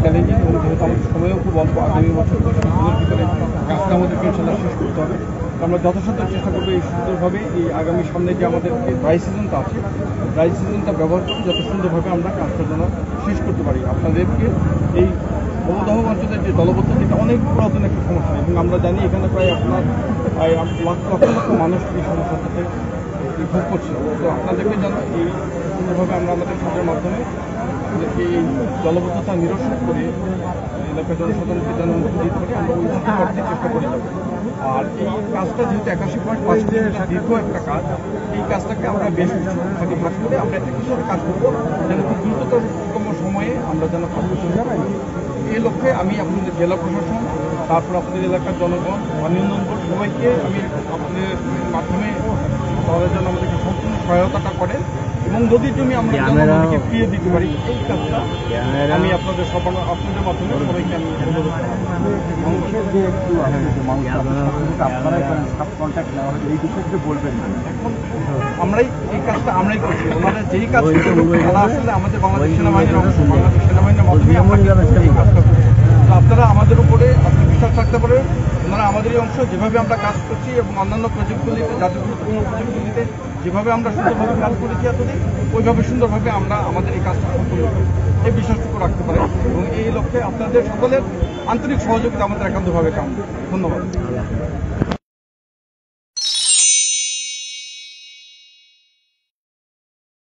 Challenging এবং যেহেতু আমাদের সময়ও খুব অল্প, আগামী বছর কিছুদিনের ভিতরে কাজটা আমাদেরকে ইনশাল্লাহ শেষ করতে হবে। আমরা যথাসাধ্য চেষ্টা করবো এই সুন্দরভাবে এই আগামী সামনে যে আমাদের ড্রাই সিজনটা আছে, ড্রাই সিজনটা ব্যবহার করে যত সুন্দরভাবে আমরা কাজটা যেন শেষ করতে পারি। আপনাদেরকে এই ভবদহ অঞ্চলের যে জলবদ্ধতা, এটা অনেক পুরাতন একটা সমস্যা এবং আমরা জানি এখানে প্রায় আপনার লক্ষ লক্ষ মানুষ এই সমস্যার সাথে ভোগ করছে। তো আপনাদেরকে যেন এই সুন্দরভাবে আমরা আমাদের কাজের মাধ্যমে আমাদেরকে এই জলবদ্ধতা নিরসন করে এলাকার জনসাধারণকে যেন মুক্তি দিতে পারি, আমরা ওই করতে চেষ্টা করে যাব। আর এই কাজটা যেহেতু 81.5 কিলোমিটার দীর্ঘ একটা কাজ, এই কাজটাকে আমরা বেশ কিছু ভাগে ভাগ করে আমরা একই সাথে কাজ করবো, যেন খুব দ্রুততম সময়ে আমরা যেন কাজ করতে পারি। এই লক্ষ্যে আমি আপনাদের জেলা প্রশাসন, তারপর আপনাদের এলাকার জনগণ, পানি উন্নয়ন বোর্ড সবাইকে আমি আপনাদের মাধ্যমে তাদের জন্য আমাদেরকে সম্পূর্ণ সহায়তাটা করেন এবং নদীর জমি আমরা জনগণকে ফিরিয়ে দিতে পারি, এই কাজটা আমি আপনাদের আপনাদের মাধ্যমে সবাইকে আমি অনুরোধ করব। এখন আমরাই এই কাজটা আমরাই করছি, ওনারা যেই কাজ তারা আসলে আমাদের বাংলাদেশ সেনাবাহিনীর অংশ, বাংলাদেশ সেনাবাহিনীর মাধ্যমে আমরা এই কাজটা করছি। তো আপনারা আমাদের উপরে আপনি বিশ্বাস রাখতে পারেন, ওনারা আমাদেরই অংশ। যেভাবে আমরা কাজ করছি এবং অন্যান্য প্রজেক্টগুলিতে, জাতীয় গুরুত্বপূর্ণ প্রজেক্টগুলিতে যেভাবে আমরা সুন্দরভাবে কাজ করেছি এতদিন, ওইভাবে সুন্দরভাবে আমরা আমাদের এই কাজটা সম্পূর্ণ করি, এই বিশ্বাসটুকু রাখতে পারেন। এবং এই লক্ষ্যে আপনাদের সকলের আন্তরিক সহযোগিতা আমাদের একান্তভাবে কাম্য। ধন্যবাদ।